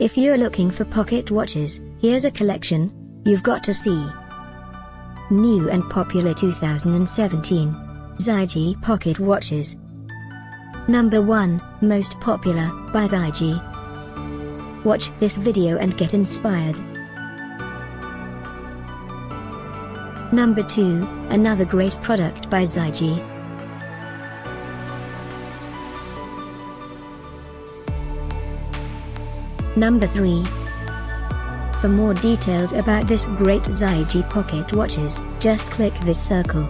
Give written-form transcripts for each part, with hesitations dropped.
If you're looking for pocket watches, here's a collection you've got to see. New and popular 2017 Zijae pocket watches. Number 1, most popular, by Zijae. Watch this video and get inspired. Number 2, another great product by Zijae. Number 3. For more details about this great Zijae pocket watches, just click this circle.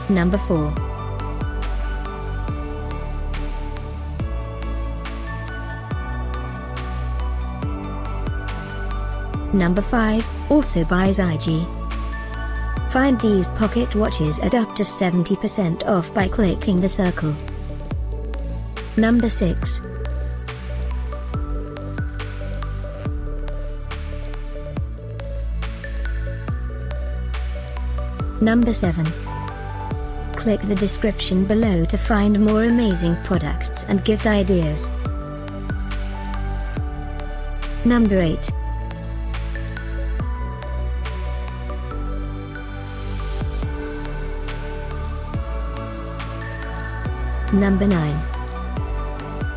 Number 4. Number 5, also by Zijae. Find these pocket watches at up to 70% off by clicking the circle. Number 6. Number 7. Click the description below to find more amazing products and gift ideas. Number 8. Number 9.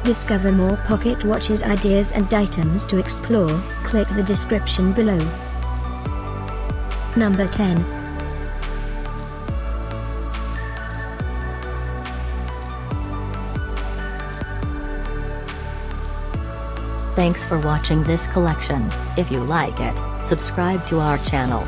Discover more pocket watches ideas and items to explore, click the description below. Number 10. Thanks for watching this collection. If you like it, subscribe to our channel.